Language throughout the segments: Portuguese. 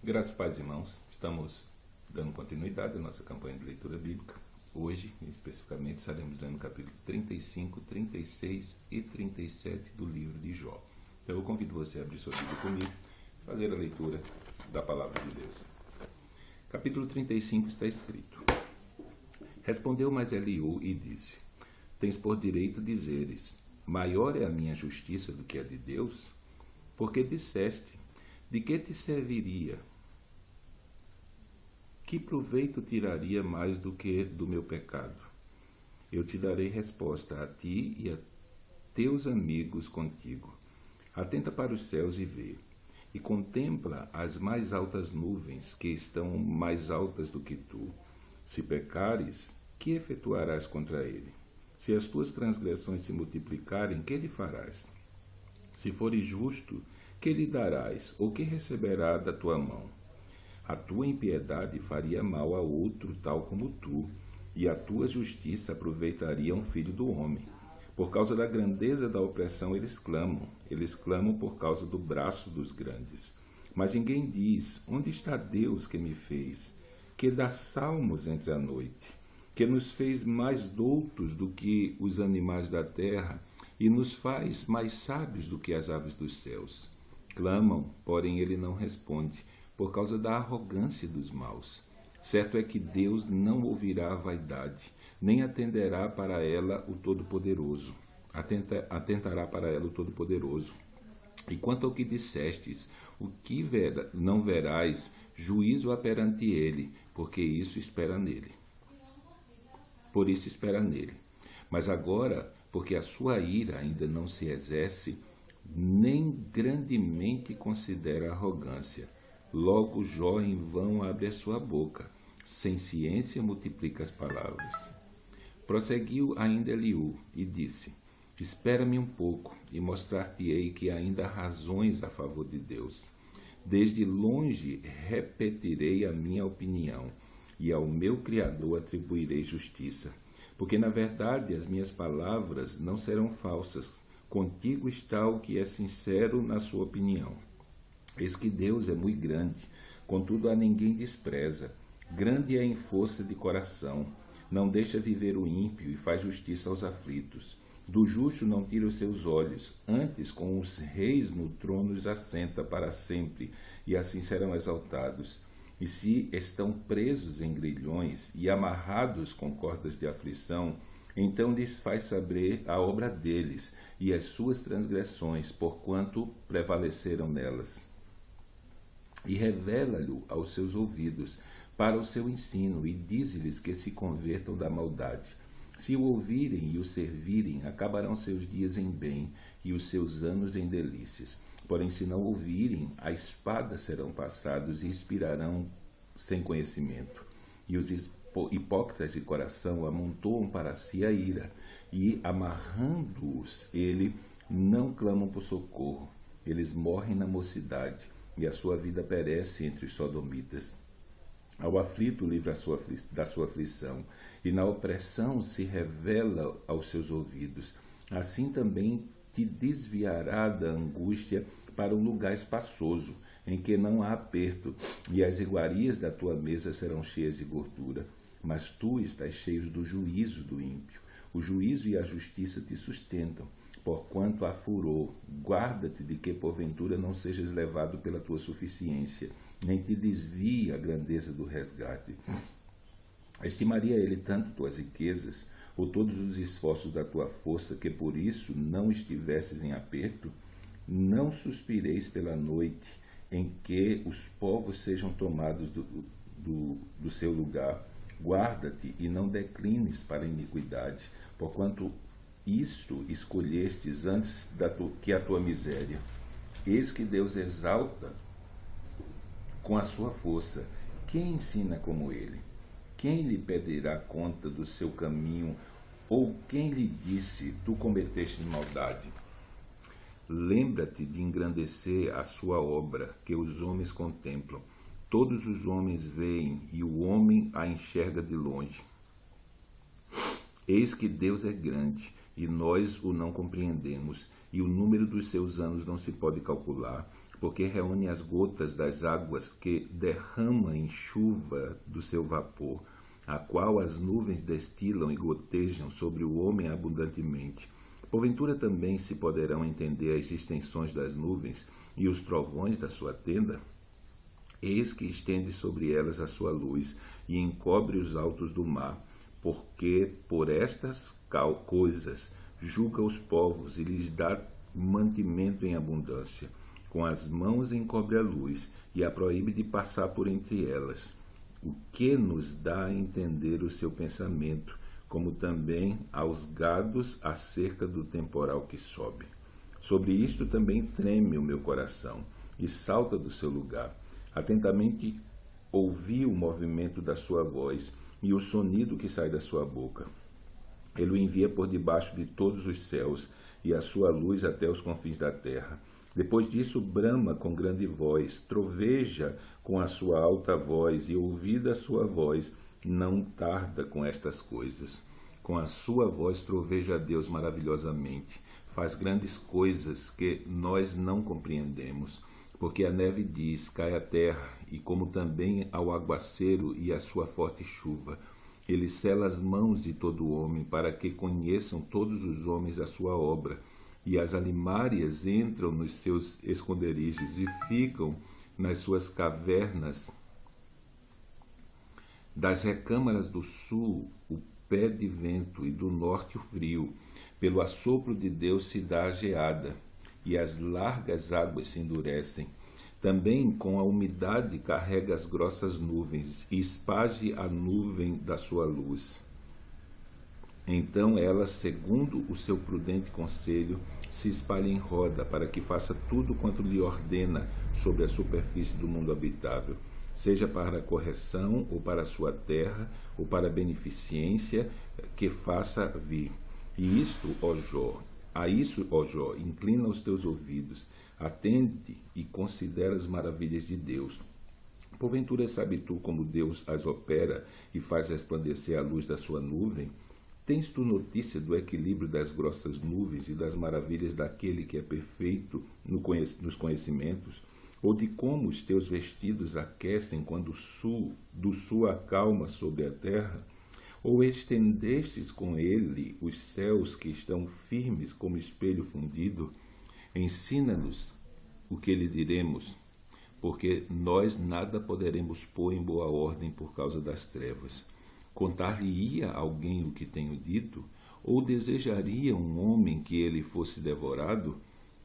Graças a Paz, irmãos, estamos dando continuidade à nossa campanha de leitura bíblica. Hoje, especificamente, estaremos lendo o capítulo 35, 36 e 37 do livro de Jó. Então, eu convido você a abrir sua Bíblia comigo e fazer a leitura da Palavra de Deus. Capítulo 35 está escrito: Respondeu mais Eliú e disse: Tens por direito dizeres: Maior é a minha justiça do que a de Deus? Porque disseste: De que te serviria? Que proveito tiraria mais do que do meu pecado? Eu te darei resposta a ti e a teus amigos contigo. Atenta para os céus e vê, e contempla as mais altas nuvens, que estão mais altas do que tu. Se pecares, que efetuarás contra ele? Se as tuas transgressões se multiplicarem, que lhe farás? Se fores justo, que lhe darás, ou que receberá da tua mão? A tua impiedade faria mal a outro tal como tu, e a tua justiça aproveitaria um filho do homem. Por causa da grandeza da opressão eles clamam por causa do braço dos grandes. Mas ninguém diz: onde está Deus que me fez, que dá salmos entre a noite, que nos fez mais doutos do que os animais da terra, e nos faz mais sábios do que as aves dos céus? Clamam, porém ele não responde, por causa da arrogância dos maus. Certo é que Deus não ouvirá a vaidade, nem atenderá para ela o Todo-Poderoso. Atentará para ela o Todo-Poderoso. E quanto ao que dissestes, o que não verás, juízo há perante ele, porque isso espera nele. Por isso espera nele. Mas agora, porque a sua ira ainda não se exerce, nem grandemente considera a arrogância. Logo Jó em vão abre a sua boca, sem ciência multiplica as palavras. Prosseguiu ainda Eliú e disse: Espera-me um pouco, e mostrar-te-ei que ainda há razões a favor de Deus. Desde longe repetirei a minha opinião, e ao meu Criador atribuirei justiça. Porque, na verdade, as minhas palavras não serão falsas. Contigo está o que é sincero na sua opinião. Eis que Deus é muito grande, contudo a ninguém despreza. Grande é em força de coração. Não deixa viver o ímpio e faz justiça aos aflitos. Do justo não tira os seus olhos, antes com os reis no trono os assenta para sempre, e assim serão exaltados. E se estão presos em grilhões e amarrados com cordas de aflição, então lhes faz saber a obra deles e as suas transgressões, porquanto prevaleceram nelas. E revela-lhe aos seus ouvidos para o seu ensino, e diz-lhes que se convertam da maldade. Se o ouvirem e o servirem, acabarão seus dias em bem, e os seus anos em delícias. Porém, se não ouvirem, a espada serão passados e expirarão sem conhecimento. E os hipócritas de coração amontoam para si a ira, e, amarrando-os ele, não clamam por socorro. Eles morrem na mocidade, e a sua vida perece entre os sodomitas. Ao aflito livra da sua aflição, e na opressão se revela aos seus ouvidos. Assim também te desviará da angústia para um lugar espaçoso, em que não há aperto, e as iguarias da tua mesa serão cheias de gordura. Mas tu estás cheio do juízo do ímpio. O juízo e a justiça te sustentam. Porquanto há furor, guarda-te de que porventura não sejas levado pela tua suficiência, nem te desvie a grandeza do resgate. Estimaria ele tanto tuas riquezas, ou todos os esforços da tua força, que por isso não estivesses em aperto? Não suspireis pela noite, em que os povos sejam tomados do seu lugar. Guarda-te e não declines para a iniquidade, porquanto isto escolhestes antes que a tua miséria. Eis que Deus exalta com a sua força. Quem ensina como ele? Quem lhe pedirá conta do seu caminho? Ou quem lhe disse: tu cometeste maldade? Lembra-te de engrandecer a sua obra, que os homens contemplam. Todos os homens veem, e o homem a enxerga de longe. Eis que Deus é grande, e nós o não compreendemos, e o número dos seus anos não se pode calcular. porque reúne as gotas das águas que derrama em chuva do seu vapor, a qual as nuvens destilam e gotejam sobre o homem abundantemente. Porventura também se poderão entender as extensões das nuvens e os trovões da sua tenda? Eis que estende sobre elas a sua luz e encobre os altos do mar, porque por estas coisas julga os povos e lhes dá mantimento em abundância. Com as mãos encobre a luz e a proíbe de passar por entre elas, o que nos dá a entender o seu pensamento, como também aos gados acerca do temporal que sobe. Sobre isto também treme o meu coração e salta do seu lugar. Atentamente ouvi o movimento da sua voz e o sonido que sai da sua boca. Ele o envia por debaixo de todos os céus e a sua luz até os confins da terra. Depois disso brama com grande voz, troveja com a sua alta voz, e ouvida a sua voz, não tarda com estas coisas. Com a sua voz troveja a Deus maravilhosamente, faz grandes coisas que nós não compreendemos, porque a neve diz, cai à terra, e como também ao aguaceiro e à sua forte chuva. Ele sela as mãos de todo homem, para que conheçam todos os homens a sua obra. E as alimárias entram nos seus esconderijos e ficam nas suas cavernas. Das recâmaras do sul o pé de vento e do norte o frio. Pelo assopro de Deus se dá a geada, e as largas águas se endurecem. Também com a umidade carrega as grossas nuvens e esparge a nuvem da sua luz. Então ela, segundo o seu prudente conselho, se espalha em roda, para que faça tudo quanto lhe ordena sobre a superfície do mundo habitável, seja para a correção, ou para a sua terra, ou para a beneficência que faça vir. E isto, ó Jó, inclina os teus ouvidos, atende e considera as maravilhas de Deus. Porventura sabe tu como Deus as opera e faz resplandecer a luz da sua nuvem? Tens tu notícia do equilíbrio das grossas nuvens e das maravilhas daquele que é perfeito nos conhecimentos? Ou de como os teus vestidos aquecem quando do sul acalma sobre a terra? Ou estendestes com ele os céus que estão firmes como espelho fundido? Ensina-nos o que lhe diremos, porque nós nada poderemos pôr em boa ordem por causa das trevas. Contar-lhe-ia alguém o que tenho dito? Ou desejaria um homem que ele fosse devorado?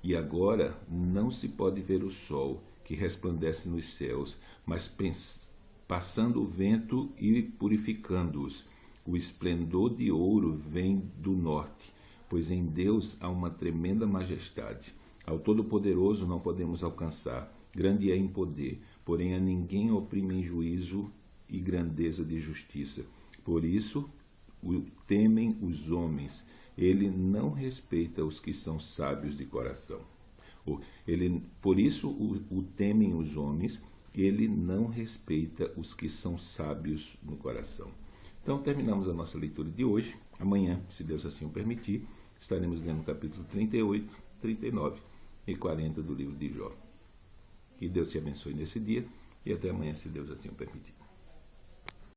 E agora não se pode ver o sol, que resplandece nos céus, mas passando o vento e purificando-os. O esplendor de ouro vem do norte, pois em Deus há uma tremenda majestade. Ao Todo-Poderoso não podemos alcançar, grande é em poder, porém a ninguém oprime em juízo e grandeza de justiça. Por isso o temem os homens, ele não respeita os que são sábios de coração. Por isso o temem os homens, ele não respeita os que são sábios no coração. Então terminamos a nossa leitura de hoje. Amanhã, se Deus assim o permitir, estaremos lendo o capítulo 38, 39 e 40 do livro de Jó. Que Deus te abençoe nesse dia e até amanhã, se Deus assim o permitir.